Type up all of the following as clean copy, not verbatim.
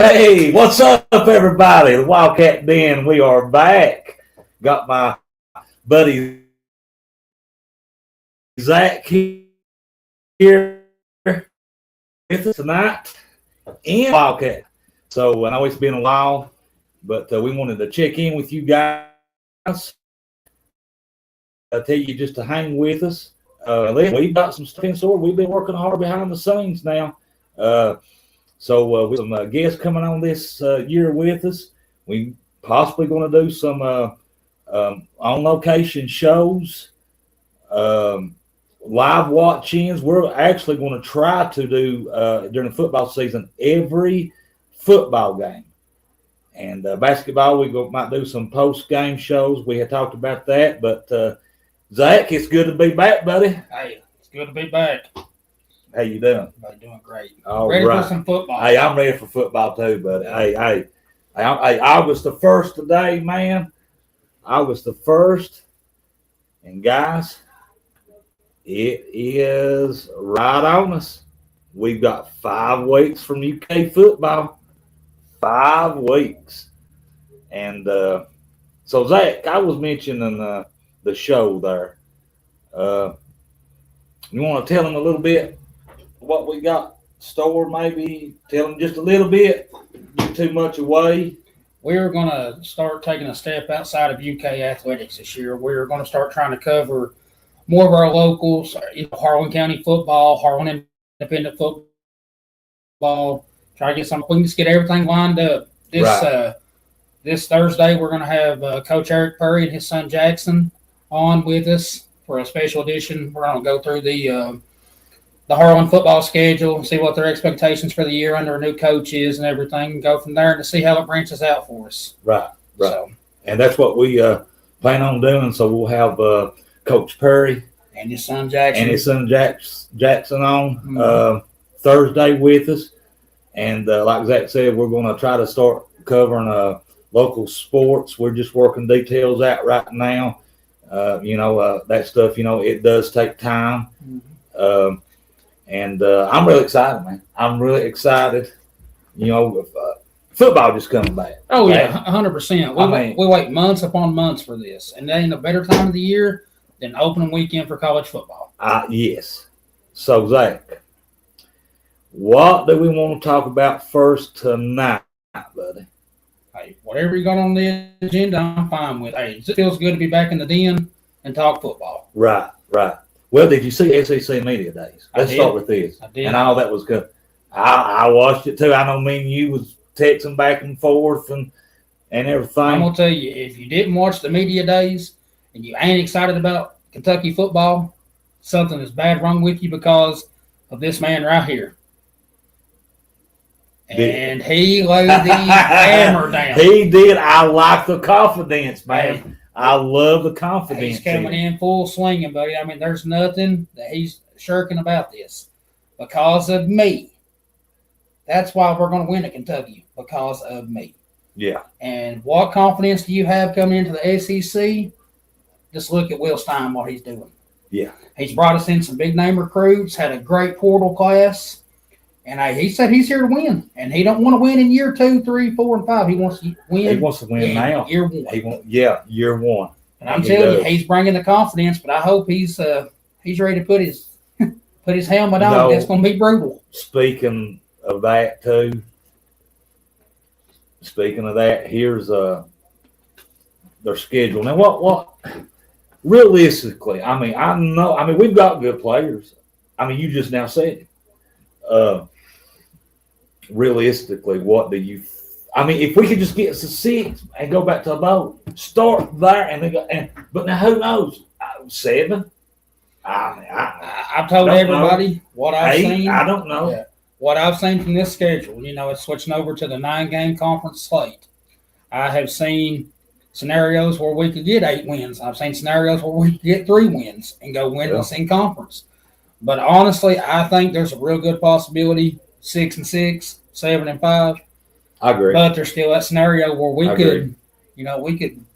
Hey, what's up, everybody? The Wildcat Den, we are back. Got my buddy Zach here with us tonight in Wildcat. So, I know it's been a while, but we wanted to check in with you guys. I'll tell you just to hang with us. We've got some stuff in store. We've been working hard behind the scenes now. So with some guests coming on this year with us, we possibly going to do some on location shows, live watch-ins. We're actually going to try to do during the football season every football game, and basketball might do some post-game shows. We had talked about that, but Zach, it's good to be back, buddy. Hey, it's good to be back. How you doing? I'm doing great. All ready right. for some football. Hey, I'm ready for football too, buddy. Hey, August the 1st today, man. August the 1st. And guys, it is right on us. We've got 5 weeks from UK football. 5 weeks. And so, Zach, I was mentioning the show there. You want to tell them a little bit what we got stored, maybe? Tell them just a little bit. Give too much away. We're going to start taking a step outside of UK athletics this year. We're going to start trying to cover more of our locals, Harlan County football, Harlan Independent football. Try to get some. We can just get everything lined up. This Thursday, we're going to have Coach Eric Perry and his son Jackson on with us for a special edition. We're going to go through the Harlan football schedule, see what their expectations for the year under a new coach is and everything, and go from there to see how it branches out for us. Right. So, and that's what we plan on doing. So we'll have Coach Perry and his son Jackson on Thursday with us. And like Zach said, we're going to try to start covering local sports. We're just working details out right now. That stuff, it does take time. Mm-hmm. And I'm really excited, man. I'm really excited. Football just coming back. Oh, yeah, 100%. We wait months upon months for this. And there ain't a better time of the year than opening weekend for college football. Yes. So, Zach, what do we want to talk about first tonight, buddy? Hey, whatever you got on the agenda, I'm fine with. Hey, it feels good to be back in the den and talk football. Right. Well, did you see SEC Media Days? Let's start with this. I did. And all that was good. I watched it too. I know me and you was texting back and forth and everything. I'm going to tell you, if you didn't watch the Media Days and you ain't excited about Kentucky football, something is bad wrong with you because of this man right here. And he laid the hammer down. He did. I like the confidence, man. I love the confidence. He's coming in full swinging, buddy. I mean, there's nothing that he's shirking about this. Because of me. That's why we're going to win at Kentucky. Because of me. Yeah. And what confidence do you have coming into the SEC? Just look at Will Stein, what he's doing. Yeah. He's brought us in some big-name recruits, had a great portal class. And he said he's here to win. And he don't want to win in year 2, 3, 4, and 5. He wants to win. He wants to win now. Year 1. Year 1. And I'm telling you, he's bringing the confidence, but I hope he's ready to put his helmet on. It's going to be brutal. Speaking of that, here's their schedule. Now, what realistically, we've got good players. You just now said it. Realistically, what do you? If we could just get us a 6 and go back to a bowl, start there, but now who knows? 7. I've told everybody what I've seen. I don't know. Yeah, what I've seen from this schedule. It's switching over to the 9-game conference slate. I have seen scenarios where we could get 8 wins. I've seen scenarios where we could get 3 wins and go winless in conference. But honestly, I think there's a real good possibility 6-6, 7-5. I agree. But there's still that scenario where we could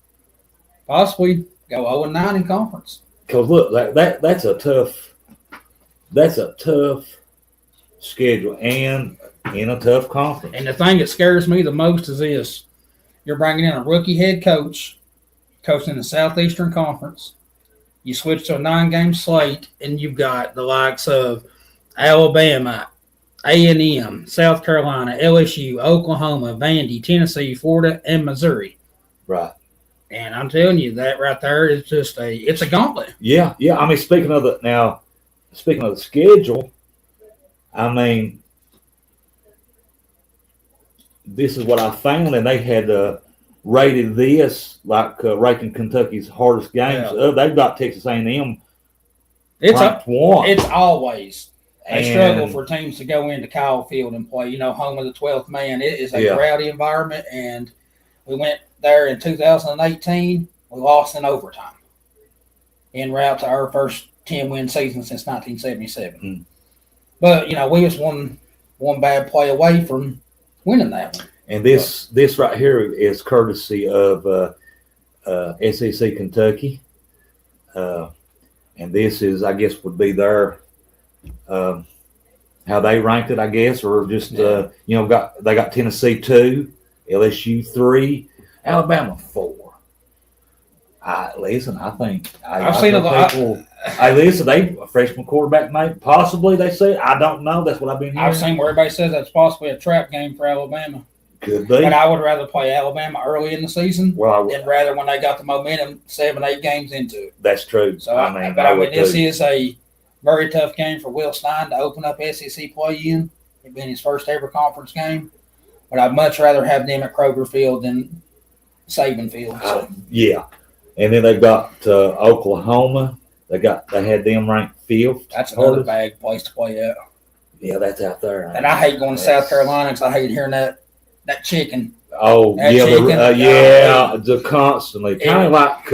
possibly go 0-9 in conference. Because look, that's a tough schedule, and in a tough conference. And the thing that scares me the most is this: you're bringing in a rookie head coach, coaching in the Southeastern Conference. You switch to a 9-game slate, and you've got the likes of Alabama, A&M, South Carolina, LSU, Oklahoma, Vandy, Tennessee, Florida, and Missouri. Right. And I'm telling you, that right there is just it's a gauntlet. Yeah. I mean, speaking of the schedule, I mean, this is what I found, and they had rated this like ranking Kentucky's hardest games. Yeah. They've got Texas A&M It's ranked one. It's always a And- struggle for teams to go into Kyle Field and play. You know, home of the 12th man. It is a rowdy environment, and we went there in 2018. We lost in overtime en route to our first 10-win season since 1977. Mm. But you know, we was one bad play away from winning that one. And this right here is courtesy of SEC Kentucky, and this is, I guess, would be their how they ranked it, I guess, or just they got Tennessee 2, LSU 3, Alabama 4. Listen, I think I've seen a lot. Listen, they a freshman quarterback, maybe possibly. They say, I don't know. That's what I've been hearing. I've seen where everybody says that's possibly a trap game for Alabama. Could be. But I would rather play Alabama early in the season Well, than rather when they got the momentum 7-8 games into it. That's true. So this is a very tough game for Will Stein to open up SEC play in. It being his first ever conference game. But I'd much rather have them at Kroger Field than Saban Field. So. Yeah. And then they've got Oklahoma. They had them ranked 5th. That's another bad place to play at. Yeah, that's out there. And I hate going to South Carolina because I hate hearing that chicken. Oh, that yeah, chicken. Constantly. Kind of like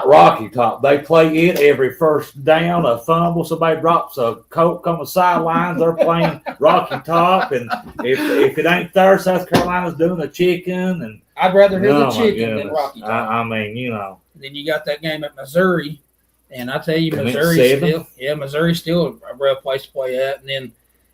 Rocky Top. They play it every first down, a fumble, somebody drops a Coke on the sidelines, they're playing Rocky Top. And if it ain't there, South Carolina's doing a chicken. And I'd rather hear the chicken than Rocky Top. I mean, you know. Then you got that game at Missouri, and I tell you, Missouri's still a rough place to play at. And then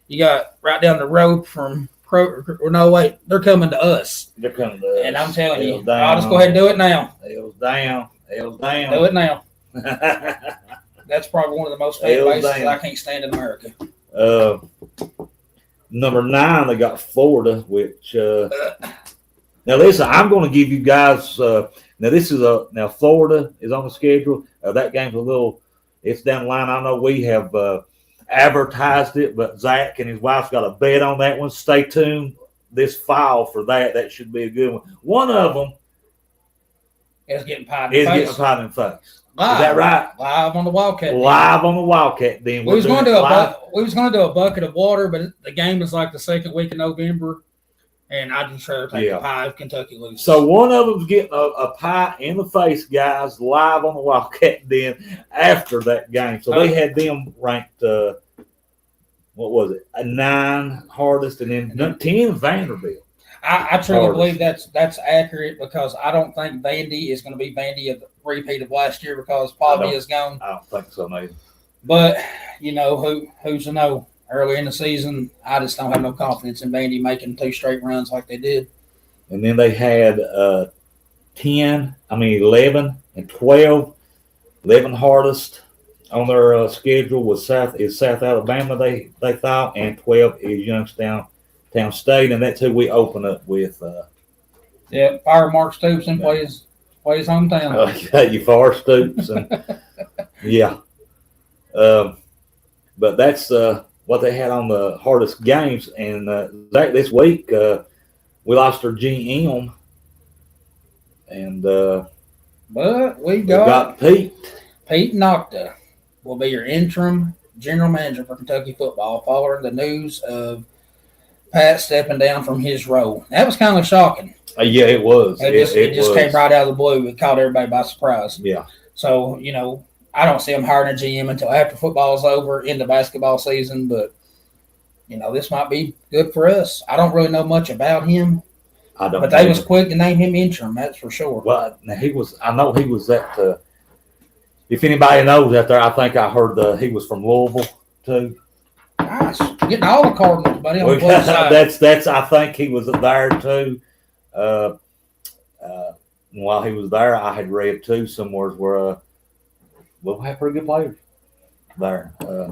you got right down the road from Kroger. No, wait, they're coming to us. They're coming to us. And I'm telling you, I'll just go ahead and do it now. Hell's down. Do it now. That's probably one of the most fan bases I can't stand in America. Number 9, they got Florida, which now listen, I'm going to give you guys. Now Florida is on the schedule. That game's it's down the line. I know we have advertised it, but Zach and his wife's got a bet on that one. Stay tuned this fall for that. That should be a good one. One of them is getting pied in the face. Live. Is that right? Live on the Wildcat Den. Live on the Wildcat Den. We was going to do a bucket of water, but the game is like the second week of November, and I'd just rather take a pie if Kentucky loses. So one of them's getting a pie in the face, guys, live on the Wildcat Den after that game. So they had them ranked, what was it, a 9 hardest, and then 10 Vanderbilt. I truly believe that's accurate because I don't think Vandy is going to be Vandy of the repeat of last year because Paulby is gone. I don't think so, maybe. But, you know, who's to know? Early in the season, I just don't have no confidence in Vandy making 2 straight runs like they did. And then they had 11 and 12. 11 hardest on their schedule was South Alabama, they thought, and 12 is Youngstown State, and that's who we open up with. Fire Mark Stoops and plays hometown. You Fire Stoops, and but that's what they had on the hardest games. And this week we lost our GM, and but we got Pete Nocta will be your interim general manager for Kentucky football following the news of Pat stepping down from his role. That was kind of shocking. Yeah, it was. It just came right out of the blue. It caught everybody by surprise. Yeah. So, you know, I don't see him hiring a GM until after football is over in the basketball season, but, you know, this might be good for us. I don't really know much about him. But they was quick to name him interim, that's for sure. Well, I know he was at if anybody knows out there, I think I heard he was from Louisville too. Nice. getting all the Cardinals, buddy, on the plus side. That's. I think he was there too. While he was there, I had read too somewhere where we'll have pretty good players there. Yeah,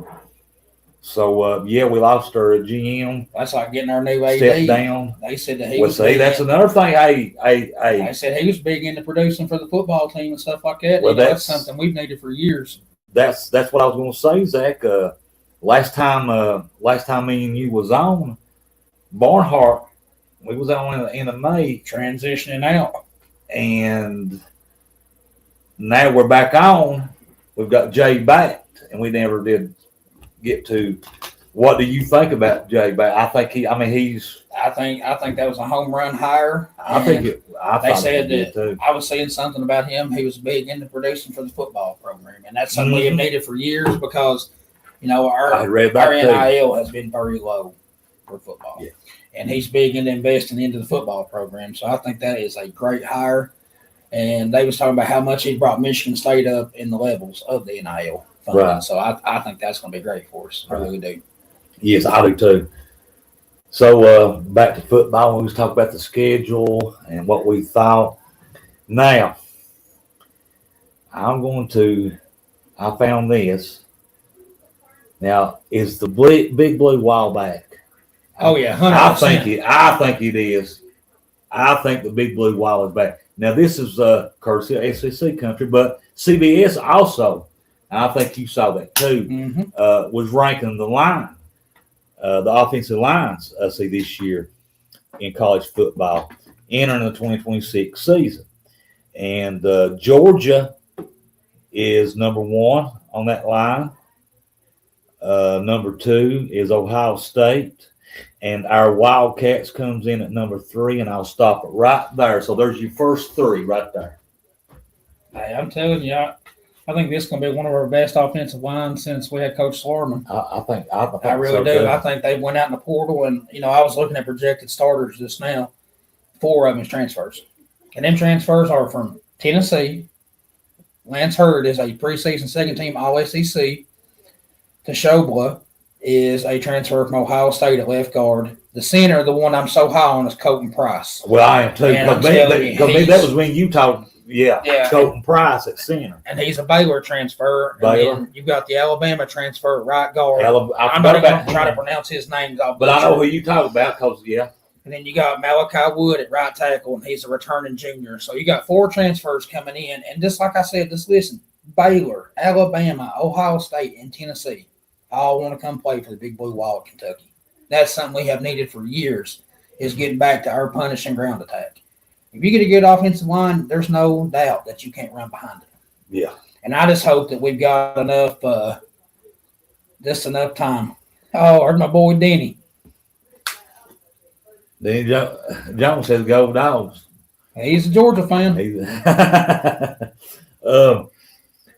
we lost our GM. That's like getting our new AD. Step down. They said that he was. That's another thing. They said he was big into producing for the football team and stuff like that. Well, that's something we've needed for years. That's what I was going to say, Zach. Last time me and you was on Barnhart, we was on in the May transitioning out, and now we're back on. We've got Jay back, and we never did get to. What do you think about Jay back? I think I think that was a home run hire. They said that I was saying something about him. He was big into producing for the football program, and that's something we have needed for years because our NIL has been very low for football, and he's big into investing into the football program. So I think that is a great hire. And they was talking about how much he brought Michigan State up in the levels of the NIL funding. Right. So I think that's going to be great for us. I really do. Yes, I do too. So back to football, we was talking about the schedule and what we thought. Now, I found this. Now, is the Big Blue Wild back? Oh yeah, 100%. I think it is. I think the Big Blue Wild is back. Now, this is courtesy of SEC country, but CBS also, I think you saw that too, was ranking the line, the offensive lines, this year in college football, entering the 2026 season. And Georgia is number 1 on that line. Number 2 is Ohio State. And our Wildcats comes in at number 3, and I'll stop it right there. So there's your first 3 right there. Hey, I'm telling you, I think this is going to be one of our best offensive lines since we had Coach Slorman. I really do. Too. I think they went out in the portal, and I was looking at projected starters just now. 4 of them is transfers, and them transfers are from Tennessee. Lance Hurd is a preseason second-team All-SEC. Tashobla is a transfer from Ohio State at left guard. The center, the one I'm so high on, is Colton Price. Well, I am too. That was when you talked, Colton Price at center. And he's a Baylor transfer. Baylor. And then you've got the Alabama transfer at right guard. I'm not going to try to pronounce his name. But I know who you talk about because, And then you got Malachi Wood at right tackle, and he's a returning junior. So you got 4 transfers coming in. And just like I said, just listen, Baylor, Alabama, Ohio State, and Tennessee all want to come play for the Big Blue Wild at Kentucky. That's something we have needed for years, is getting back to our punishing ground attack. If you get a good offensive line, there's no doubt that you can't run behind it. Yeah. And I just hope that we've got enough time. Oh, there's my boy Denny. Denny Jones says go Dogs. He's a Georgia fan.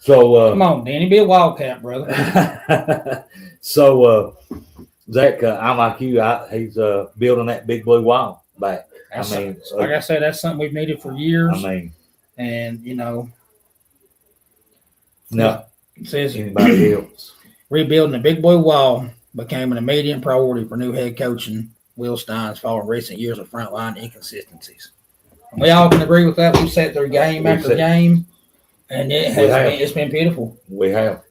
Come on, Danny, be a Wildcat, brother. Zach, I'm like you. He's building that Big Blue Wild back. Like I said, that's something we've needed for years. And no, it says anybody else rebuilding the Big Blue Wall became an immediate priority for new head coach and Will Steins following recent years of frontline inconsistencies. And we all can agree with that. We've sat through game after game. And it's been beautiful. We have.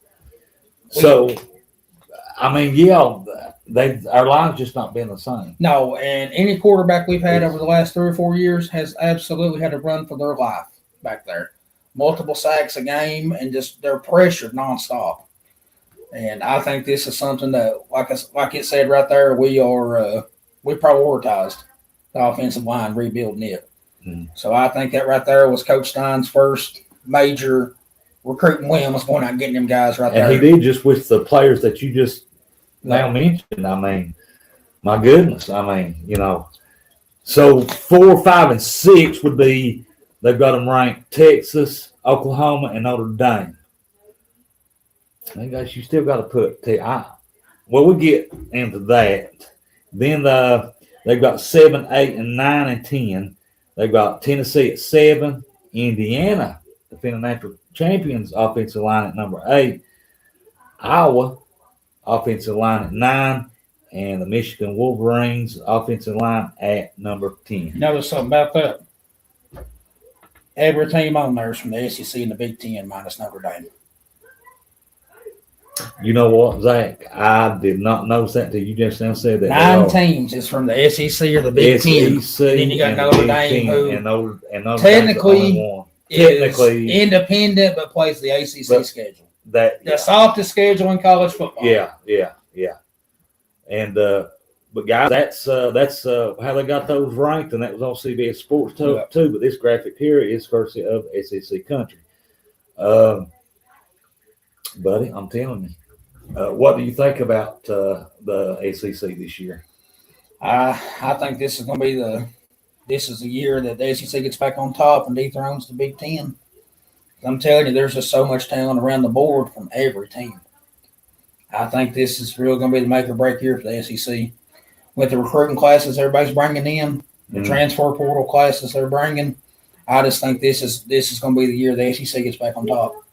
Our line's just not been the same. No, and any quarterback we've had over the last 3 or 4 years has absolutely had to run for their life back there. Multiple sacks a game, and just they're pressured nonstop. And I think this is something that, like it said right there, we prioritized the offensive line, rebuilding it. So I think that right there was Coach Stein's first major recruiting win, was going out and getting them guys right there. And he did just with the players that you just now mentioned. My goodness. So 4, 5, and 6 would be, they've got them ranked Texas, Oklahoma, and Notre Dame. I guess you still got to put we'll get into that. Then they've got 7, 8, and 9, and 10. They've got Tennessee at 7, Indiana, defending national champions, offensive line at number 8, Iowa, offensive line at 9, and the Michigan Wolverines offensive line at number 10. You notice something about that? Every team on there is from the SEC and the Big Ten minus Notre Dame. You know what, Zach? I did not notice that until you just now said that. 9 teams is from the SEC or the Big Ten. SEC And then you got Notre Dame, who and Notre technically is independent but plays the ACC schedule. The softest schedule in college football. Yeah. And but guys, that's how they got those ranked, and that was on CBS Sports too. But this graphic here is courtesy of SEC Country. Buddy, I'm telling you, what do you think about the SEC this year? I think this is going to be the year that the SEC gets back on top and dethrones the Big Ten. I'm telling you, there's just so much talent around the board from every team. I think this is really going to be the make or break year for the SEC. With the recruiting classes everybody's bringing in, the transfer portal classes they're bringing, I just think this is going to be the year the SEC gets back on top.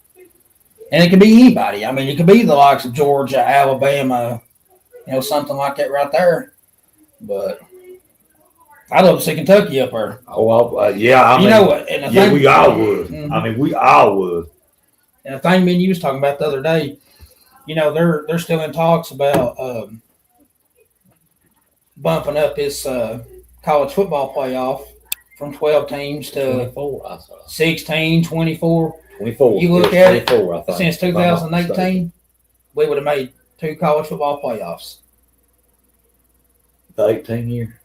And it could be anybody. I mean, it could be the likes of Georgia, Alabama, something like that right there. But I'd love to see Kentucky up there. Oh, well, yeah. I mean, you know what? And we all would. Mm-hmm. I mean, we all would. And the thing me and you was talking about the other day, they're still in talks about bumping up this college football playoff from 12 teams to 24, 16, 24. 24. You look at it, since 2018, we would have made 2 college football playoffs. The 18 year?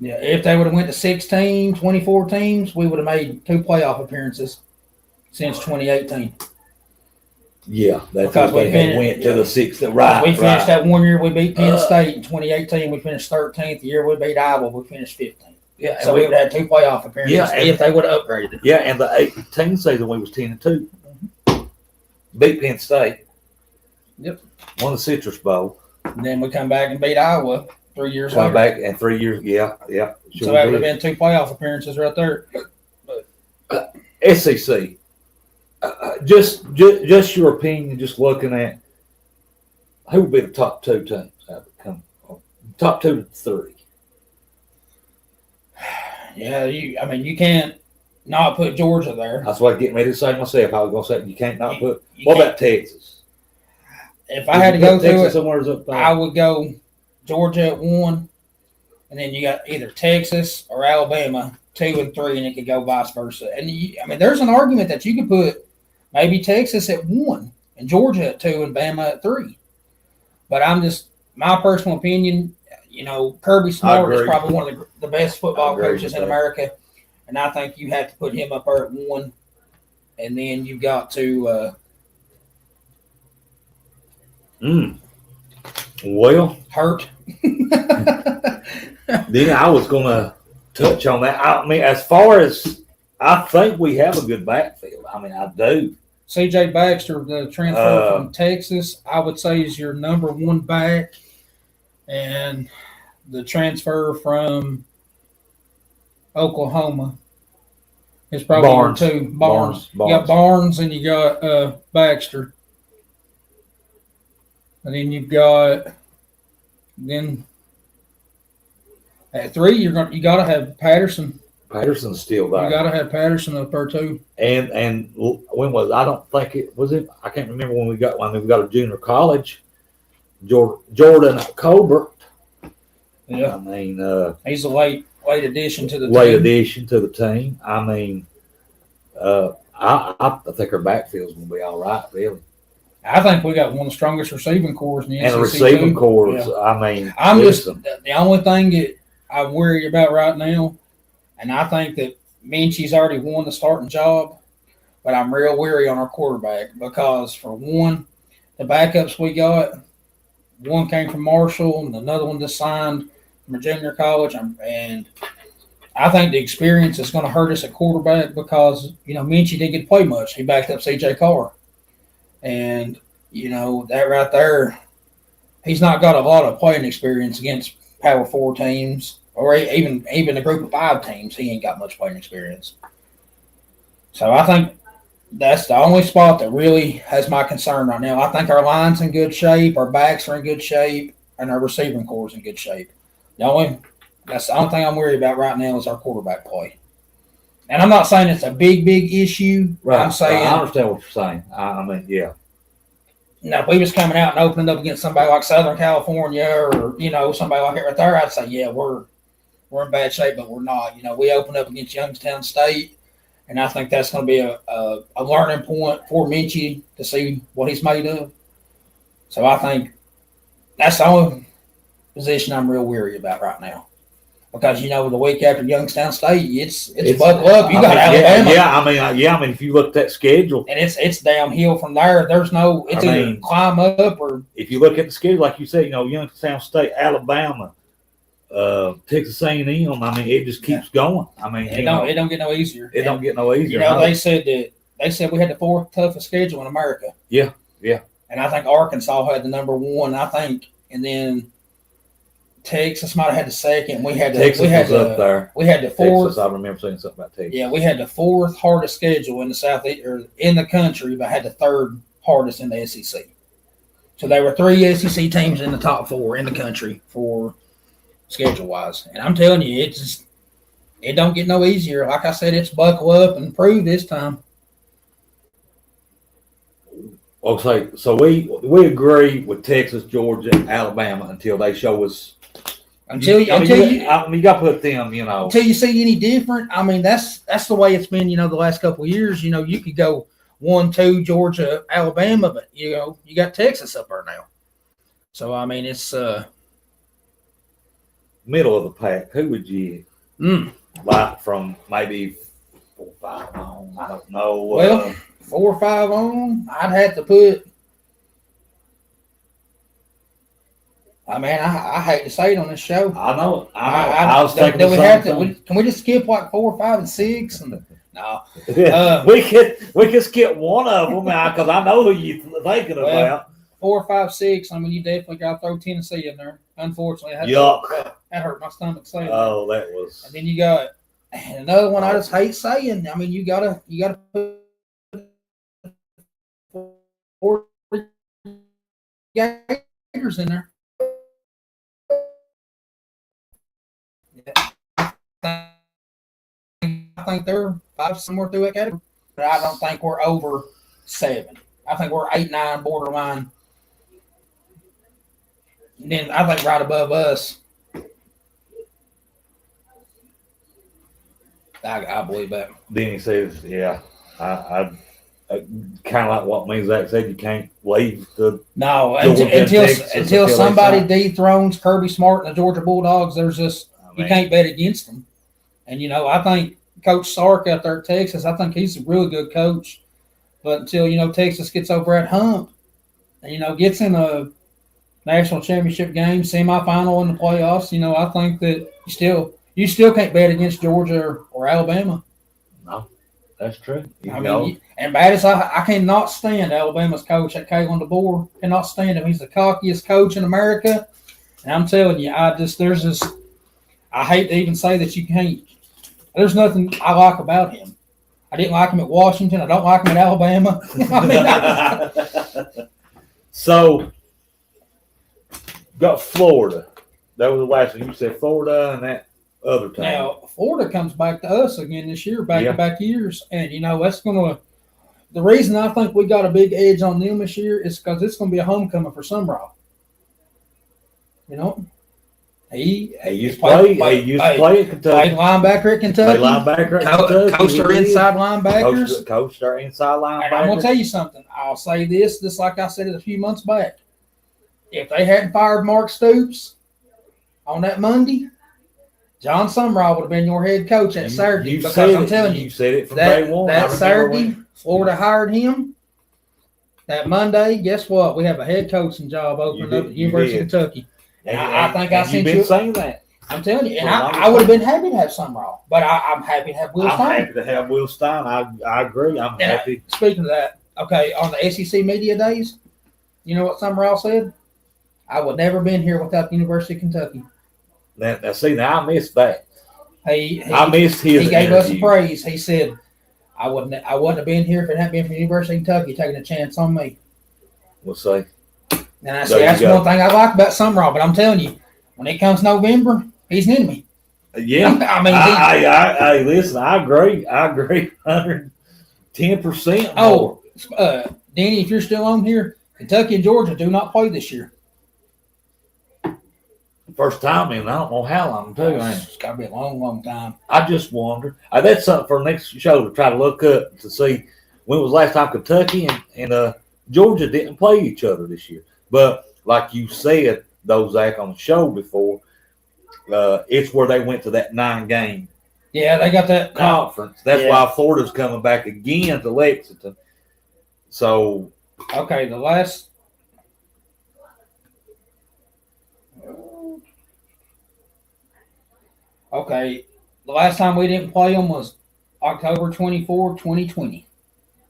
Yeah, if they would have went to 16, 24 teams, we would have made 2 playoff appearances since 2018. Yeah, that's because we went to the 6th. Right. We finished that one year we beat Penn State. In 2018, we finished 13th. The year we beat Iowa, we finished 15th. Yeah, so we would have had 2 playoff appearances if they would have upgraded. Yeah, and the 18 season we was 10-2. Beat Penn State. Yep. Won the Citrus Bowl. And then we come back and beat Iowa 3 years later. Come back and 3 years. Yeah. Sure so that would have been 2 playoff appearances right there. SEC. Just your opinion. Just looking at who would be the top 2 teams. Top 2 to 3. Yeah, you can't not put Georgia there. That's what getting ready to say myself. I was going to say you can't not put. What about Texas? If I had to go through it, somewhere's up there? I would go Georgia at 1, and then you got either Texas or Alabama 2 and 3, and it could go vice versa. And there's an argument that you could put maybe Texas at 1 and Georgia at 2 and Bama at 3. But I'm just my personal opinion. Kirby Smart is probably one of the best football coaches in America, and I think you have to put him up there at 1, and then you've got to. Well, hurt. Then I was going to touch on that. I mean, as far as I think we have a good backfield. I mean, I do. C.J. Baxter, the transfer from Texas, I would say is your number 1 back. And the transfer from Oklahoma is probably Barnes. your 2. Barnes. You got Barnes and you got Baxter. And then you've got at 3 you got to have Patterson. Patterson's still there. You got to have Patterson up there too. And when was I don't think it was it. I can't remember when we got a junior college. Jordan Colbert. Yeah, I mean, he's a late addition to the team. I mean, I think our backfield's going to be all right, really. I think we got one of the strongest receiving corps in the SEC. And the receiving corps, yeah. I mean, I'm just the only thing that I worry about right now, and I think that Minchie's already won the starting job, but I'm real weary on our quarterback because, for one, the backups we got, one came from Marshall and another one just signed from a junior college, and I think the experience is going to hurt us at quarterback because, Minchie didn't get to play much. He backed up C.J. Carr. And, that right there, he's not got a lot of playing experience against Power 4 teams or even a group of 5 teams. He ain't got much playing experience. So I think that's the only spot that really has my concern right now. I think our line's in good shape. Our backs are in good shape. and our receiving core is in good shape. That's the only thing I'm worried about right now is our quarterback play. And I'm not saying it's a big issue. Right. I'm saying I understand what you're saying. I mean, yeah. Now, if we was coming out and opening up against somebody like Southern California or somebody like it right there, I'd say we're in bad shape, but we're not. We opened up against Youngstown State, and I think that's going to be a learning point for Minchie to see what he's made of. So I think that's the only position I'm real weary about right now. Because the week after Youngstown State, it's buckle up. You got Alabama. I mean, if you look at that schedule, and it's downhill from there. There's no, either climb up or. If you look at the schedule, like you said, Youngstown State, Alabama, Texas A&M. I mean, it just keeps going. I mean, it don't get no easier. It don't get no easier. They said we had the fourth toughest schedule in America. Yeah. And I think Arkansas had the number one. And then Texas might have had the second. Texas was up there. We had the fourth. Texas, I remember saying something about Texas. Yeah, we had the fourth hardest schedule in the Southeast or in the country, but had the third hardest in the SEC. So there were 3 SEC teams in the top 4 in the country for schedule wise. And I'm telling you, it don't get no easier. Like I said, it's buckle up and prove this time. Okay, so we agree with Texas, Georgia, Alabama until they show us. You got to put them, Until you see any different. I mean, that's the way it's been. The last couple of years. You could go 1-2 Georgia, Alabama, but you got Texas up there now. So I mean, it's middle of the pack. Who would you like from maybe 4 or 5 on? I don't know. Well, 4 or 5 on, I'd have to put. I mean, I hate to say it on this show. I know. I was thinking the same thing. Can we just skip like 4, 5, and 6? No. We could skip one of them because I know who you're thinking about. 4, 5, 6. I mean, you definitely got to throw Tennessee in there. Unfortunately, Yuck. That hurt my stomach saying that. Oh, that was. And then you got another one I just hate saying. I mean, you gotta put 4 Gators in there. I think they're 5 somewhere through that category, but I don't think we're over 7. I think we're 8, 9 borderline. And then I think right above us, I believe that. Then he says, "Yeah, I kind of like what me Zach said. You can't leave the until somebody dethrones Kirby Smart and the Georgia Bulldogs. There's just you can't bet against them. And I think Coach Sark out there at Texas, I think he's a really good coach. But until Texas gets over that hump and gets in a national championship game, semifinal in the playoffs, I think that you still can't bet against Georgia or Alabama. No, that's true. And bad as I cannot stand Alabama's coach at Kalen DeBoer. Cannot stand him. He's the cockiest coach in America. And I'm telling you, I hate to even say that you can't. There's nothing I like about him. I didn't like him at Washington. I don't like him at Alabama. So, got Florida. That was the last one. You said Florida and that other time. Now, Florida comes back to us again this year, back-to-back years. And, that's going to – the reason I think we got a big edge on them this year is because it's going to be a homecoming for Summerall. He used to play at Kentucky. Played linebacker at Kentucky. Coached our inside linebackers. Coached our inside linebackers. And I'm going to tell you something. I'll say this just like I said it a few months back. If they hadn't fired Mark Stoops on that Monday, John Summerall would have been your head coach that Saturday. Because I'm telling you, you said it from day one. That Saturday, Florida hired him. That Monday, guess what? We have a head coaching job opening up at the University of Kentucky. And I think I sent you. You've been saying that. I'm telling you, and I would have been happy to have Summerall, but I'm happy to have Will Stein. I'm happy to have Will Stein. I agree. I'm happy. Speaking of that, okay, on the SEC media days, you know what Summerall said? I would never been here without the University of Kentucky. Now I missed that. I missed his. He gave us a praise. He said, "I wouldn't have been here if it hadn't been for the University of Kentucky taking a chance on me." We'll see. And I say that's one thing I like about Summerall. But I'm telling you, when it comes November, he's an enemy. Yeah, I mean, I listen. I agree. 110%. Oh, Danny, if you're still on here, Kentucky and Georgia do not play this year. First time in I don't know how long too. It's got to be a long, long time. I just wonder. That's something for next show to try to look up to see when was the last time Kentucky and Georgia didn't play each other this year. But like you said, though, Zach, on the show before, it's where they went to that 9-game. Yeah, they got that conference. That's why Florida's coming back again to Lexington. So okay, the last. Okay, the last time we didn't play them was October 24, 2020.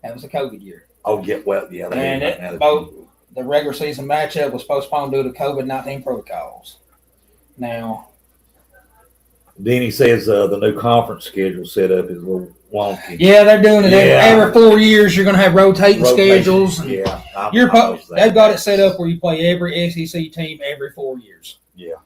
That was a COVID year. Oh, yeah, well, yeah. And both the regular season matchup was postponed due to COVID-19 protocols. Now, Denny says the new conference schedule set up is a little wonky. Yeah, they're doing it every 4 years. You're going to have rotating schedules. And yeah, they've got it set up where you play every SEC team every 4 years. Yeah.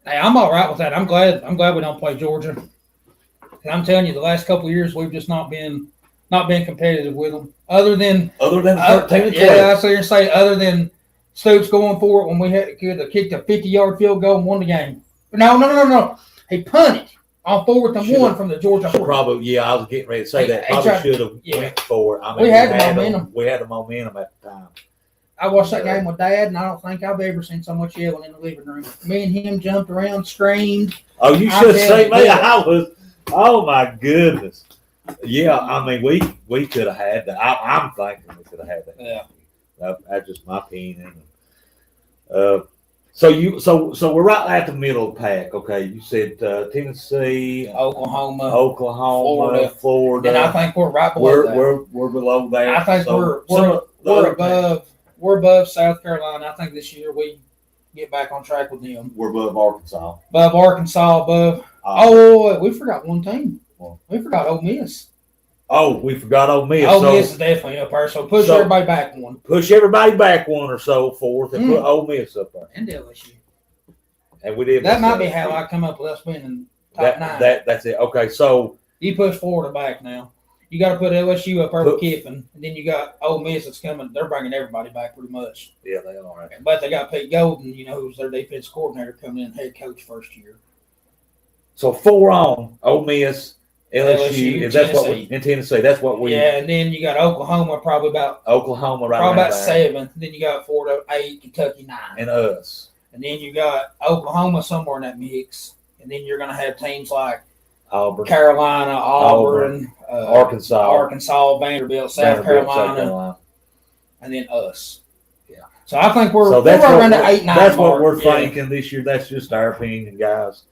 Hey, I'm all right with that. I'm glad we don't play Georgia. And I'm telling you, the last couple of years we've just not been competitive with them. Other than 13 and 12. Yeah, I was going to say other than Stoops going for it when we had to kick a 50-yard field goal and won the game. No. He punted on 4th and 1 from the Georgia 40. Probably, yeah. I was getting ready to say that. Probably should have went for it. I mean, we had the momentum. We had the momentum at the time. I watched that game with Dad, and I don't think I've ever seen so much yelling in the living room. Me and him jumped around, screamed. Oh, you should say me. I was. Oh my goodness. Yeah, I mean, we could have had that. I'm thinking we could have had that. Yeah. That's just my opinion. So we're right at the middle of the pack. Okay, you said Tennessee, Oklahoma, Florida, and I think we're right below that. We're below that. I think we're above South Carolina. I think this year we get back on track with them. We're above Arkansas. We forgot one team. We forgot Ole Miss. Oh, we forgot Ole Miss. Ole Miss is definitely up there. So push everybody back one. Push everybody back one or so forth and put Ole Miss up there. And LSU. And we did. That might be how I come up with us winning top 9. That's it. Okay, so you push Florida back now. You got to put LSU up there with Kiffin, and then you got Ole Miss that's coming. They're bringing everybody back pretty much. Yeah, they are. Right. But they got Pete Golden, who's their defense coordinator, coming in head coach first year. So 4 on Ole Miss, LSU, that's what we in Tennessee. That's what we. Yeah, and then you got Oklahoma, probably about 7. Then you got Florida 8, Kentucky 9, and us. And then you got Oklahoma somewhere in that mix, and then you're going to have teams like Auburn, Carolina, Auburn, Arkansas, Vanderbilt, South Carolina, and then us. Yeah. So I think we're that's around the 8-9. That's what we're thinking this year. That's just our opinion, guys.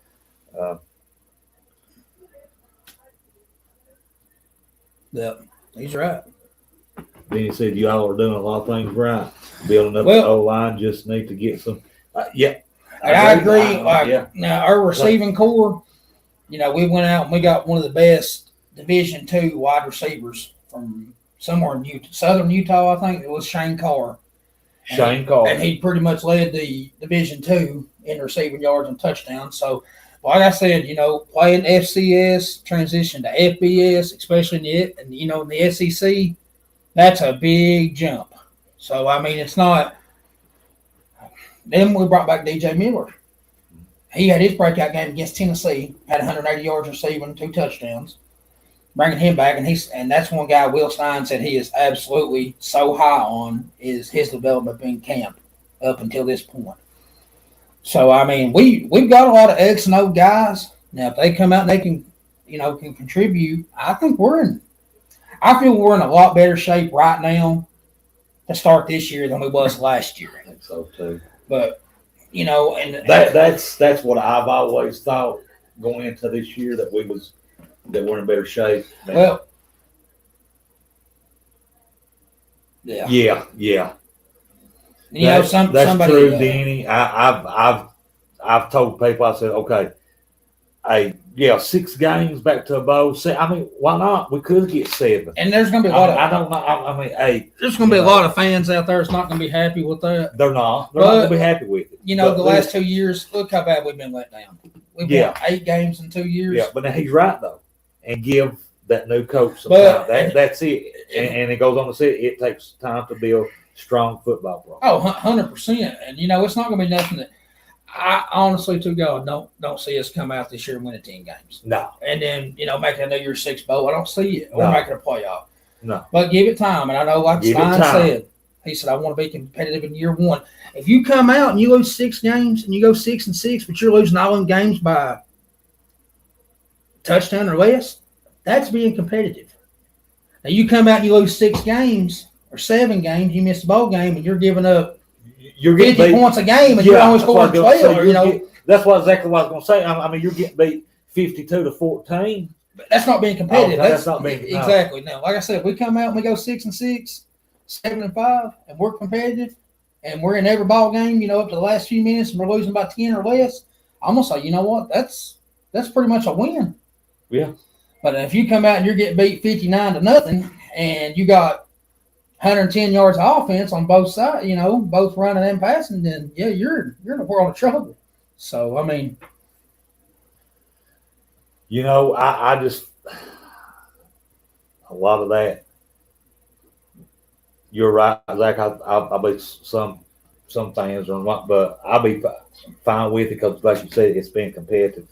Yeah, he's right. Then he said you all are doing a lot of things right. Building up the O-line, just need to get some. Yeah, I agree. Now our receiving core, we went out and we got one of the best Division II wide receivers from somewhere in Southern Utah. I think it was Shane Carr. And he pretty much led the Division II in receiving yards and touchdowns. So, like I said, playing FCS, transition to FBS, especially in the SEC, that's a big jump. So, I mean, it's not. Then we brought back DJ Miller. He had his breakout game against Tennessee, had 180 yards receiving, 2 touchdowns. Bringing him back, and that's one guy Will Stein said he is absolutely so high on is his development in camp up until this point. So, I mean, we've got a lot of X and O guys. Now, if they come out and they can contribute, I feel we're in a lot better shape right now to start this year than we was last year. I think so too. But, and that's what I've always thought going into this year that we're in better shape. Well, yeah. That's true, Danny. I've told people, I said, okay, Yeah, 6 games back to a bowl. I mean, why not? We could get 7. And there's going to be a lot of. I don't know. I mean, hey, there's going to be a lot of fans out there that's not going to be happy with that. They're not. They're not going to be happy with it. You know, the last 2 years, look how bad we've been let down. We've won 8 games in 2 years. Yeah, but now he's right though, and give that new coach some time. That's it. And it goes on to say it takes time to build strong football program. 100%. And you know, it's not going to be nothing that. I honestly, to God, don't see us come out this year and win 10 games. No. And then, you know, making a New Year's Six bowl. I don't see it. Or making a playoff. No. But give it time. And I know, like Stein said, he said, I want to be competitive in year 1. If you come out and you lose 6 games and you go 6-6, but you're losing all them games by touchdown or less, that's being competitive. Now, you come out and you lose 6 games or 7 games, you miss the bowl game, and you're giving up you're getting 50 points a game, and you're only scoring 12. You know, that's exactly what I was going to say. I mean, you're getting beat 52-14. But that's not being competitive. That's not being exactly. No, like I said, if we come out and we go 6-6, 7-5, and we're competitive, and we're in every ball game, you know, up to the last few minutes, and we're losing by 10 or less, I'm gonna say, you know what, that's pretty much a win. Yeah. But if you come out and you're getting beat 59-0, and you got 110 yards of offense on both sides, you know, both running and passing, then yeah, you're in a world of trouble. So I mean, you know, I just a lot of that. You're right, Zach. I'll be some fans or what, but I'll be fine with it because, like you said, it's been competitive.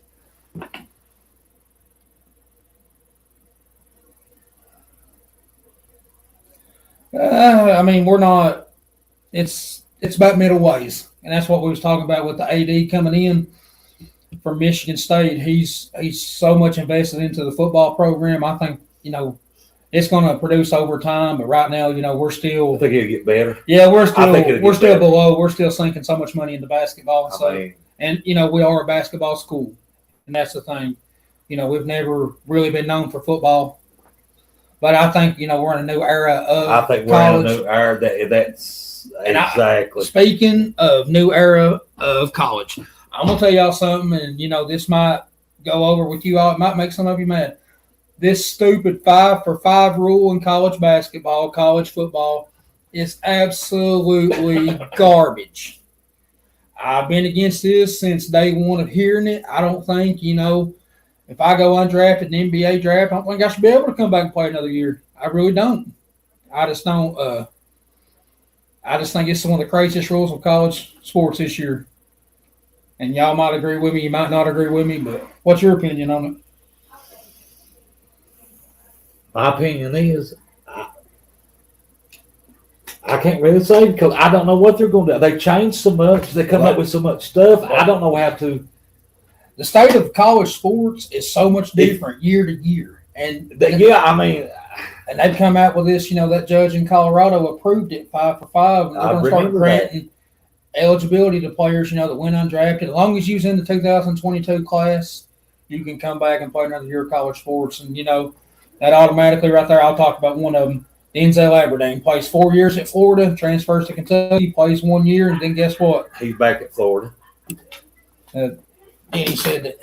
I mean, we're not. It's about middle ways, and that's what we was talking about with the AD coming in from Michigan State. He's so much invested into the football program. I think, you know, it's going to produce over time. But right now, you know, we're still. I think it'll get better. Yeah, we're still below. We're still sinking so much money into basketball, and so and you know, we are a basketball school, and that's the thing. You know, we've never really been known for football. But I think, you know, we're in a new era of college. I think we're in a new era. That's exactly. Speaking of new era of college, I'm going to tell y'all something, and, you know, this might go over with you all. It might make some of you mad. This stupid 5-for-5 rule in college basketball, college football, is absolutely garbage. I've been against this since day one of hearing it. I don't think, you know, if I go undrafted in the NBA draft, I don't think I should be able to come back and play another year. I really don't. I just don't. I just think it's one of the craziest rules of college sports this year. And y'all might agree with me. You might not agree with me. But what's your opinion on it? My opinion is I can't really say because I don't know what they're going to do. They changed so much. They come up with so much stuff. I don't know how to. The state of college sports is so much different year to year. And I mean, and they've come out with this, you know, that judge in Colorado approved it 5-for-5. And they're going to start granting eligibility to players, you know, that went undrafted. As long as you're in the 2022 class, you can come back and play another year of college sports. And, you know, that automatically right there, I'll talk about one of them. Denzel Aberdeen plays 4 years at Florida, transfers to Kentucky, plays 1 year, and then guess what? He's back at Florida. And he said that.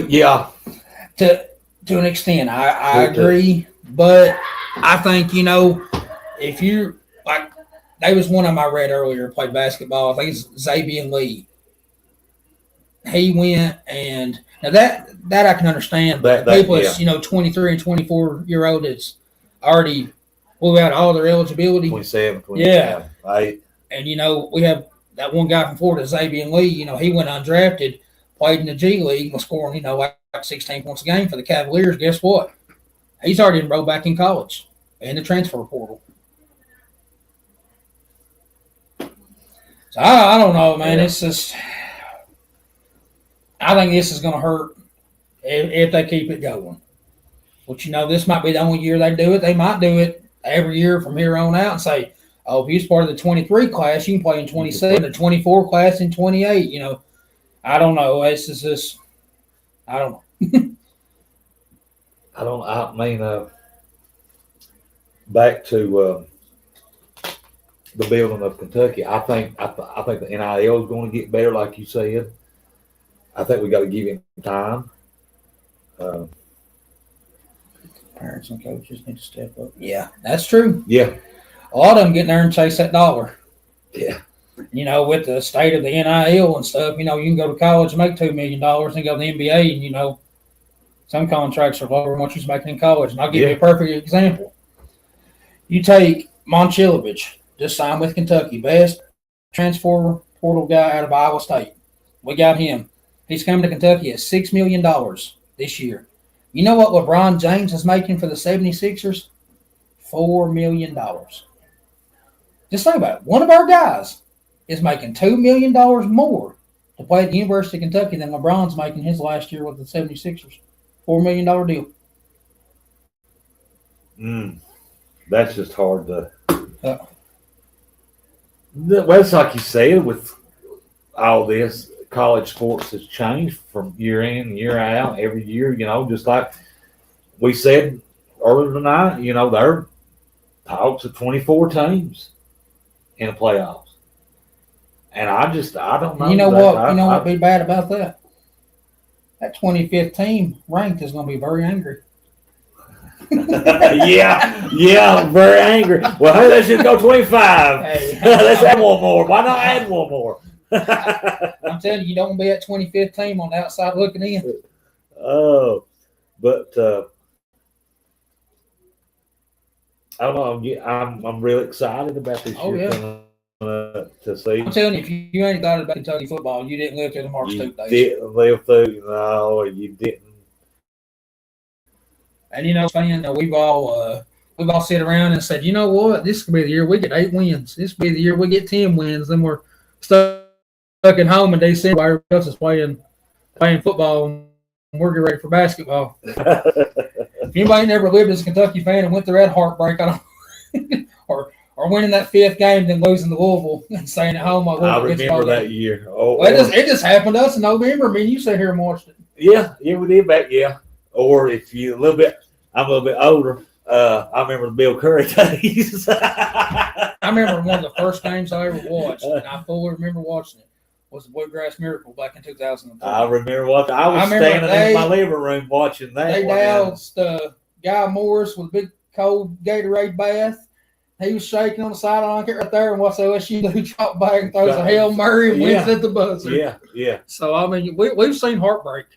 Yeah. To an extent, I agree. But I think, you know, if you like, there was one of them I read earlier, played basketball. I think it's Xavier Lee. He went and now that I can understand. But people that's, you know, 23 and 24-year-old that's already blew out all their eligibility. 27, 27. Yeah. Right. And, you know, we have that one guy from Florida, Xavier Lee. You know, he went undrafted, played in the G League, was scoring, you know, like 16 points a game for the Cavaliers. Guess what? He's already enrolled back in college in the transfer portal. So I don't know, man. It's just – I think this is going to hurt if they keep it going. But, you know, this might be the only year they do it. They might do it every year from here on out and say, oh, if you're part of the 23 class, you can play in 27, the 24 class in 28. You know, I don't know. It's just I don't know. I mean, back to the building of Kentucky. I think the NIL is going to get better, like you said. I think we got to give him time. Uh, Parents and coaches need to step up. Yeah, that's true. yeah, A lot of them getting there and chase that dollar. yeah, With the state of the NIL and stuff, you can go to college and make $2 million and go to the NBA, and some contracts are lower than what you're making in college. And I'll give you a perfect example. You take Monchilovich, just signed with Kentucky, best transfer portal guy out of Iowa State. We got him. He's coming to Kentucky at $6 million this year. You know what LeBron James is making for the 76ers? $4 million. Just think about it. One of our guys is making $2 million more to play at the University of Kentucky than LeBron's making his last year with the 76ers. $4 million deal. That's just hard to. Well, it's like you said, with all this, college sports has changed from year in, year out, every year. Just like we said earlier tonight, there are talks of 24 teams in the playoffs. And I don't know. You know what? What'd be bad about that? That 25th team ranked is going to be very angry. yeah, very angry. Well, hey, let's just go 25. Hey. Let's add one more. Why not add one more? I'm telling you don't be at 25th team on the outside looking in. Oh, but I don't know. I'm really excited about this year. To see. I'm telling you, if you ain't got about Kentucky football, you didn't live through the Mark Stoops days. Didn't live through. No, you didn't. And fans, we've all sit around and said, you know what, this could be the year we get 8 wins. This could be the year we get 10 wins. Then we're stuck at home in December. Everybody else is playing football, and we're getting ready for basketball. If anybody never lived as a Kentucky fan and went through that heartbreak, or winning that 5th game, then losing to Louisville and staying at home. I remember that year. It just happened to us in November. Me and you sat here and watched it. Yeah, we did back. Yeah. Or if you I'm a little bit older. I remember the Bill Curry days. I remember one of the first games I ever watched, and I fully remember watching it, was the Bluegrass Miracle back in 2003. I remember watching. I was standing in my living room watching that. They doused Guy Morris with a big cold Gatorade bath. He was shaking on the sideline right there, and what's LSU do? Drop back and throws a Hail Mary and wins at the buzzer. Yeah. So, I mean, we've seen heartbreak.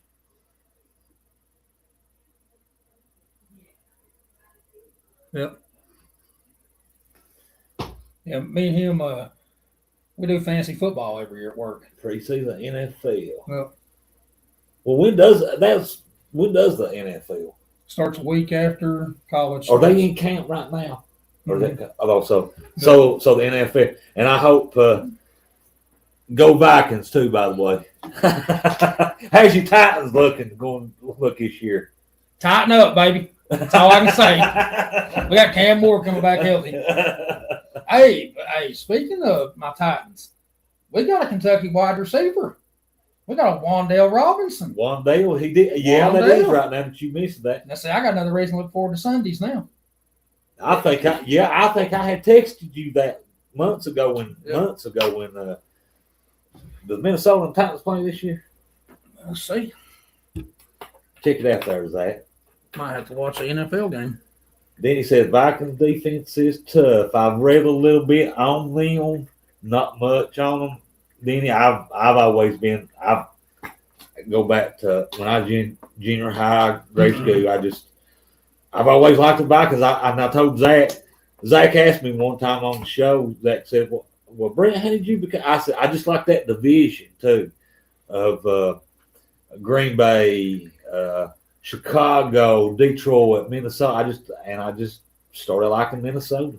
Yep. Yeah, me and him, we do fantasy football every year at work. Preseason NFL. Well, when does the NFL? Starts a week after college. Are they in camp right now? Or so the NFL, and I hope go Vikings too. By the way, how's your Titans going look this year? Tighten up, baby. That's all I can say. We got Cam Moore coming back healthy. Hey, speaking of my Titans, we got a Kentucky wide receiver. We got a Wandale Robinson. Wandale, he did. Yeah, that is right now that you missed that. Now, see, I got another reason to look forward to Sundays now. I think I had texted you that months ago when the Minnesota Titans playing this year. Let's see. Check it out there, Zach. Might have to watch the NFL game. Then he said Vikings defense is tough. I've read a little bit on them, not much on them. Then I've always been. I go back to when I was in junior high, grade school. I've always liked the Vikings. I told Zach. Zach asked me one time on the show. Zach said, "Well, Brent, how did you become?" I said, "I just like that division too, of Green Bay, Chicago, Detroit, Minnesota. I just started liking Minnesota.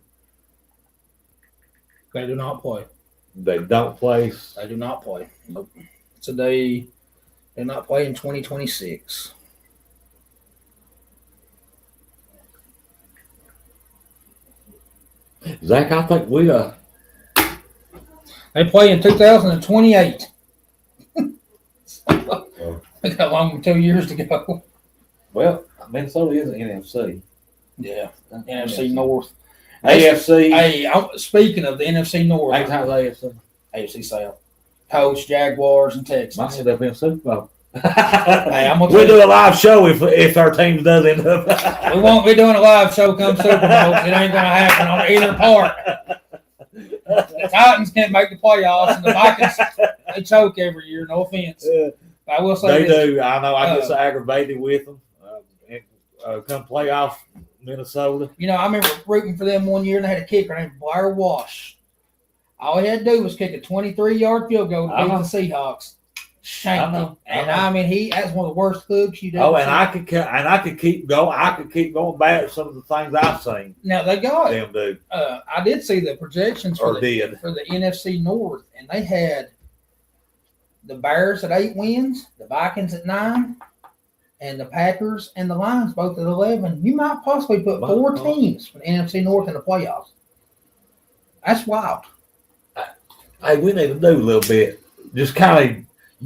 They do not play. They don't play. They do not play. Nope. Today, they're not playing in 2026. Zach, I think they play in 2028. We got longer than 2 years to go. Well, Minnesota is an NFC. Yeah, NFC North. AFC. Hey, speaking of the NFC North, AFC South, Colts, Jaguars, and Texans. Might end up in Super Bowl. Hey, we'll do a live show if our team does end up. We won't be doing a live show come Super Bowl. It ain't going to happen on either part. The Titans can't make the playoffs, and the Vikings, they choke every year. No offense. I will say they do. I know. I get so aggravated with them. Come playoff Minnesota. You know, I remember rooting for them one year, and they had a kicker named Blair Wash. All he had to do was kick a 23-yard field goal to beat the Seahawks. Shanked him. And I mean, that's one of the worst hooks you do. Oh, and I could keep going. I could keep going back to some of the things I've seen. Now they got them do. I did see the projections for the NFC North, and they had the Bears at 8 wins, the Vikings at 9, and the Packers and the Lions both at 11. You might possibly put 4 teams from the NFC North in the playoffs. That's wild. Hey, we need to do a little bit. Just kind of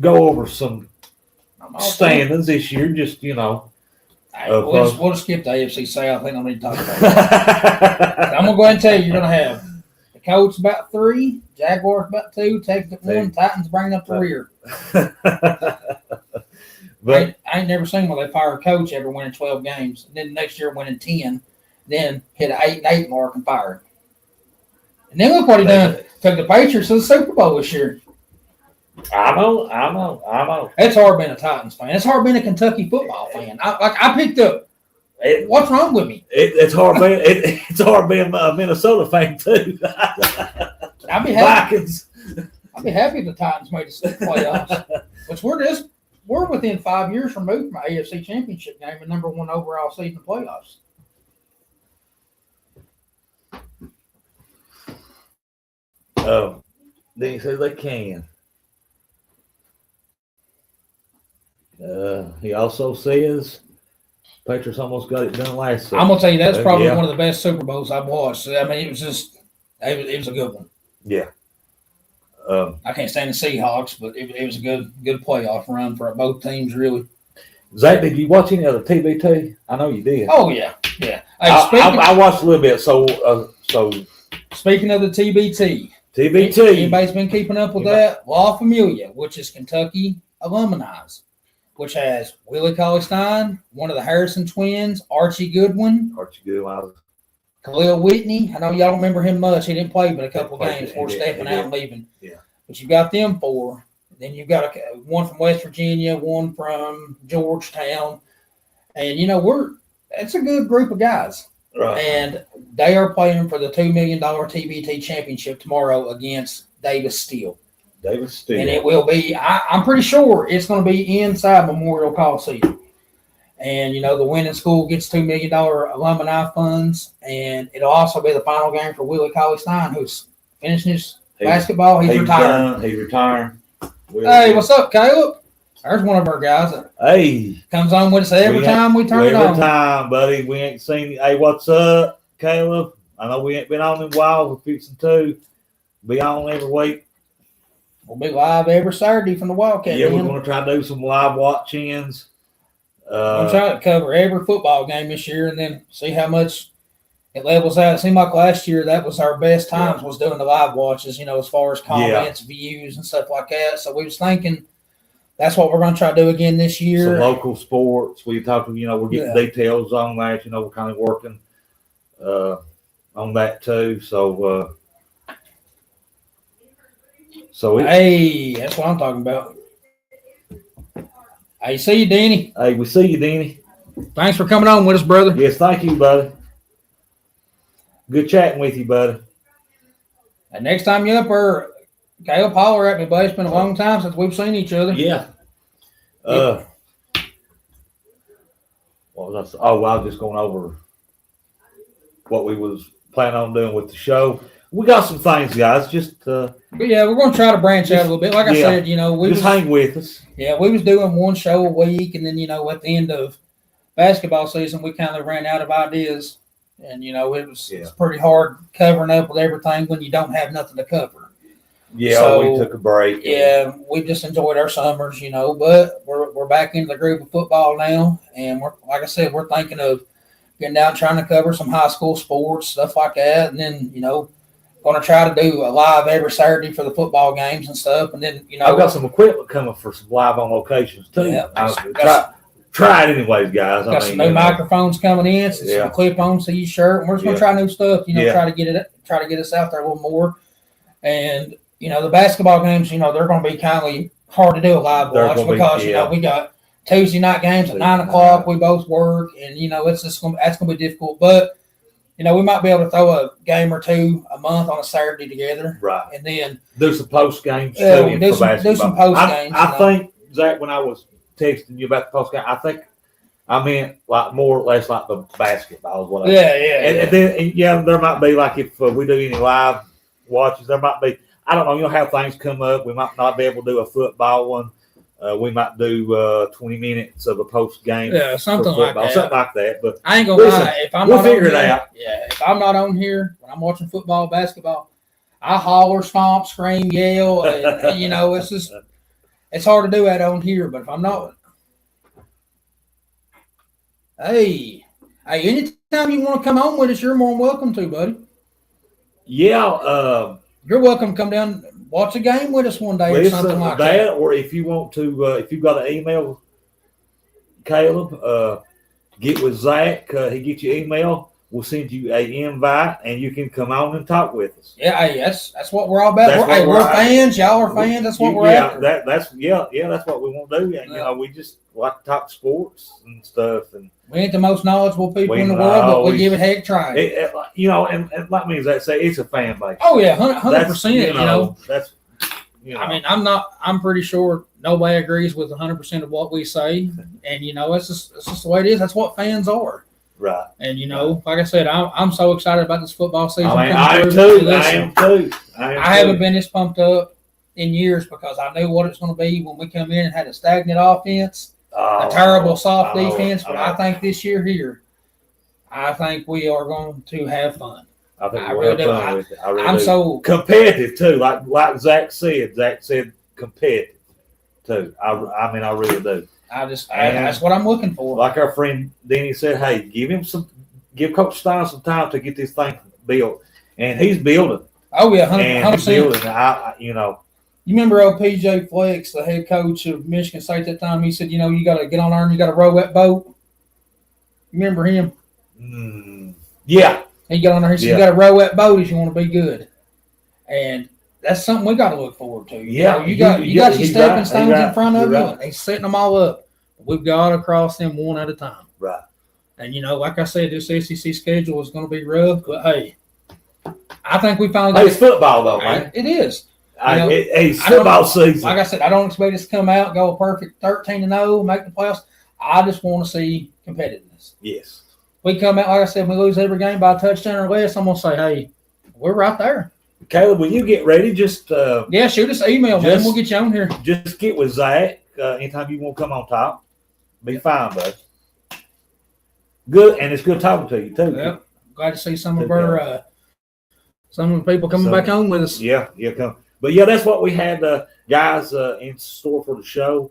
go over some standings this year. Just, you know. Hey, we'll just skip the AFC South. I don't need to talk about it. I'm going to go ahead and tell you, you're going to have the Colts about 3, Jaguars about 2, Texans at 1, Titans bringing up the rear. But I ain't never seen where they fire a coach ever winning 12 games. And then next year winning 10, then hit an 8-8 mark and fired. And then look what he done. Took the Patriots to the Super Bowl this year. I know. It's hard being a Titans fan. It's hard being a Kentucky football fan. I picked up. What's wrong with me? It's hard being it's hard being a Minnesota fan too. I'd be happy. I'd be happy if the Titans made the playoffs. Which we're within 5 years removed from an AFC Championship game and number 1 overall seed in the playoffs. Oh, then he says they can. He also says Patriots almost got it done last season. I'm gonna tell you that's probably one of the best Super Bowls I've watched. I mean, it was a good one. Yeah. I can't stand the Seahawks, but it was a good playoff run for both teams, really. Zach, did you watch any of the TBT? I know you did. Oh yeah. Hey, I watched a little bit. So speaking of the TBT, anybody's been keeping up with that? La Familia, which is Kentucky alumni, which has Willie Cauley-Stein, one of the Harrison twins, Archie Goodwin. Khalil Whitney. I know y'all don't remember him much. He didn't play but a couple of games before stepping out and leaving. Yeah. But you've got them 4. Then you've got one from West Virginia, one from Georgetown. And, you know, it's a good group of guys. Right. And they are playing for the $2 million TBT championship tomorrow against Davis Steel. And it will be, I'm pretty sure it's going to be inside Memorial Coliseum. And, you know, the winning school gets $2 million alumni funds. And it'll also be the final game for Willie Cauley-Stein, who's finishing his basketball. He's retired. He's retired. Hey, what's up, Caleb? There's one of our guys that comes on with us every time we turn it on. Every time, buddy. We ain't seen you. Hey, what's up, Caleb? I know we ain't been on in a while. We're fixing to be on every week. We'll be live every Saturday from the Wildcat Den. Yeah, we're going to try to do some live watch-ins. I'm trying to cover every football game this year and then see how much it levels out. It seemed like last year that was our best times was doing the live watches, you know, as far as comments, views, and stuff like that. So we was thinking that's what we're going to try to do again this year. Some local sports. We talked, you know, we're getting details on that. You know, we're kind of working on that too. So hey, that's what I'm talking about. Hey, see you, Danny. Hey, we see you, Danny. Thanks for coming on with us, brother. Yes, thank you, buddy. Good chatting with you, buddy. And next time you're up there, Caleb, holler at me, buddy. It's been a long time since we've seen each other. Yeah. What was I? Oh, well, I was just going over what we was planning on doing with the show. We got some things, guys. But yeah, we're going to try to branch out a little bit. Like I said, you know, hang with us. Yeah, we was doing one show a week, and then, you know, at the end of basketball season, we kind of ran out of ideas. And, you know, it's pretty hard covering up with everything when you don't have nothing to cover. Yeah, so, we took a break. Yeah, we just enjoyed our summers, you know, but we're back into the groove of football now. And like I said, we're thinking of getting down trying to cover some high school sports, stuff like that. And then, going to try to do a live every Saturday for the football games and stuff. And then, I've got some equipment coming for some live on locations too. Yeah, try it anyways, guys. Got some new microphones coming in, some clip-ons to each shirt, and we're just going to try new stuff. Try to get us out there a little more. And the basketball games, they're going to be kind of hard to do a live watch because we got Tuesday night games at 9:00. We both work, and that's going to be difficult. But we might be able to throw a game or two a month on a Saturday together, right? And then do some post games. Do some post games. I think Zach, when I was texting you about the post game, I meant like more or less like the basketball is what I and then there might be like if we do any live watches, there might be, I don't know, how things come up. We might not be able to do a football one. We might do 20 minutes of a post game. Yeah, something like that. But I ain't gonna lie, we'll figure it out. Yeah, if I'm not on here when I'm watching football, basketball, I holler, stomp, scream, yell. And, it's hard to do that on here. But if I'm not, hey, anytime you want to come on with us, you're more than welcome to, buddy. Yeah, you're welcome to come down, watch a game with us one day or something like that. Or if you want to, if you've got an email, Caleb, get with Zach. He get your email. We'll send you an invite, and you can come on and talk with us. Yeah, hey, that's what we're all about. We're fans. Y'all are fans. That's what we're after. That's what we want to do. And, we just like to talk sports and stuff. And we ain't the most knowledgeable people in the world, but we give it a heck try. And like me, Zach say, it's a fan base. Oh yeah, 100%. That's. I mean, I'm pretty sure nobody agrees with 100% of what we say, and it's just the way it is. That's what fans are. Right. And like I said, I'm so excited about this football season. I am too. I haven't been this pumped up in years because I knew what it's going to be when we come in and had a stagnant offense, a terrible soft defense. But I think this year here, I think we are going to have fun. I think we'll have fun with it. I'm so competitive too. Like Zach said. Zach said competitive too. I really do. That's what I'm looking for. Like our friend Denny said, hey, give Coach Stein some time to get this thing built, and he's building. Oh yeah, 100%. You remember old PJ Flex, the head coach of Michigan State at that time? He said, you got to get on there and you got to row that boat. You remember him? Yeah. He got on there. He said, you got to row that boat if you want to be good, and that's something we got to look forward to. Yeah, you got your stepping stones in front of you. And he's setting them all up. We've got to cross them one at a time. Right. And like I said, this SEC schedule is going to be rough, but hey, I think we finally. Hey, it's football though, man. It is. It's football season. Like I said, I don't expect us to come out, go a perfect 13-0, make the playoffs. I just want to see competitiveness. Yes. We come out, like I said, we lose every game by a touchdown or less. I'm gonna say, hey, we're right there. Caleb, when you get ready, just shoot us an email, man. We'll get you on here. Just get with Zach anytime you want to come on top. Be fine, bud. Good, and it's good talking to you too. Yep. Glad to see some of our some of the people coming back on with us. Yeah, come. But that's what we had, guys, in store for the show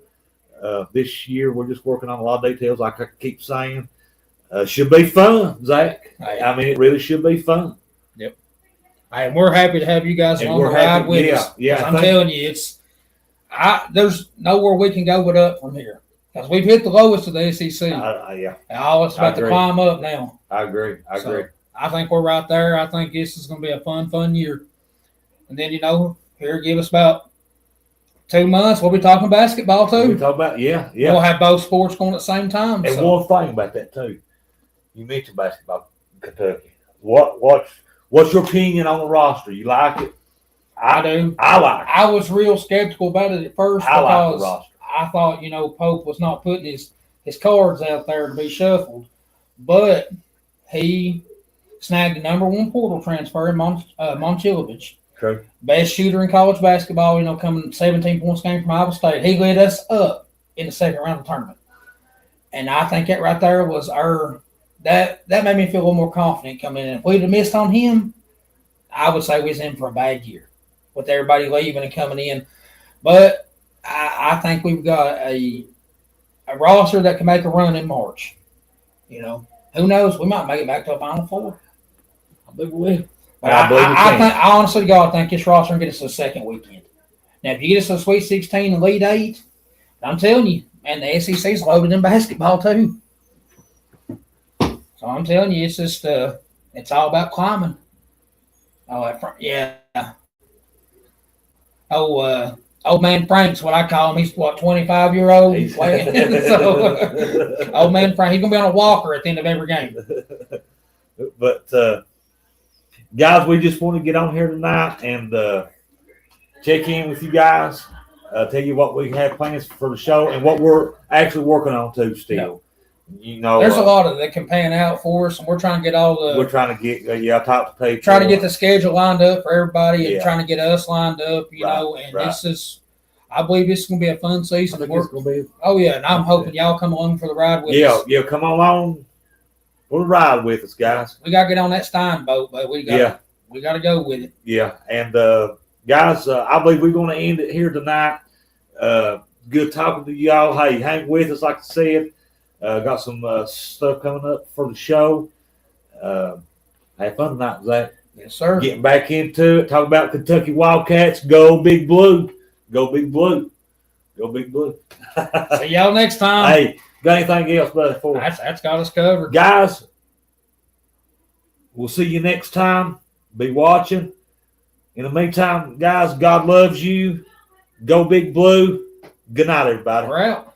this year. We're just working on a lot of details, like I keep saying. Should be fun, Zach. I mean, it really should be fun. Yep. And we're happy to have you guys on the ride with us. Yeah, I'm telling you, there's nowhere we can go but up from here. Because we've hit the lowest of the SEC. And all it's about to climb up now. I agree. I think we're right there. I think this is going to be a fun year. And then, here, give us about 2 months. We'll be talking basketball, too. We'll talk about, yeah. We'll have both sports going at the same time. And one thing about that, too. You mentioned basketball, Kentucky. What's your opinion on the roster? You like it? I do. I like it. I was real skeptical about it at first I like the roster. I thought, Pope was not putting his cards out there to be shuffled. But he snagged the number one portal transfer in Momcilovic. True. Best shooter in college basketball, coming 17 points game from Iowa State. He led us up in the second round of the tournament. And I think that right there was that made me feel a little more confident coming in. If we'd have missed on him, I would say we was in for a bad year with everybody leaving and coming in. But I think we've got a roster that can make a run in March. Who who knows? We might make it back to a Final Four. I believe we will. But I believe we can. I honestly, God, think this roster can get us to the second weekend. Now, if you get us to the Sweet 16 and Elite 8, I'm telling you, man, the SEC's loaded in basketball too. So I'm telling you, it's just it's all about climbing. Yeah. Old man Frank's what I call him. He's 25-year-old. So, old man Frank, he's gonna be on a walker at the end of every game. But guys, we just want to get on here tonight and check in with you guys. Tell you what we have plans for the show and what we're actually working on too. Still, you know, there's a lot of that can pan out for us, and we're trying to get all the. We're trying to get I talked to people. Trying to get the schedule lined up for everybody, and trying to get us lined up. You know, and this is. I believe this is going to be a fun season. I think it's going to be. Oh yeah, and I'm hoping y'all come along for the ride with us. Yeah, come along. We'll ride with us, guys. We got to get on that Stein boat, but we got to go with it. Yeah, and guys, I believe we're going to end it here tonight. Good talking to y'all. Hey, hang with us, like I said. Got some stuff coming up for the show. Have fun tonight, Zach. Yes, sir. Getting back into it. Talk about Kentucky Wildcats. Go Big Blue. Go Big Blue. Go Big Blue. See y'all next time. Hey, got anything else, buddy? For that's got us covered. Guys, we'll see you next time. Be watching. In the meantime, guys, God loves you. Go Big Blue. Good night, everybody. We're out.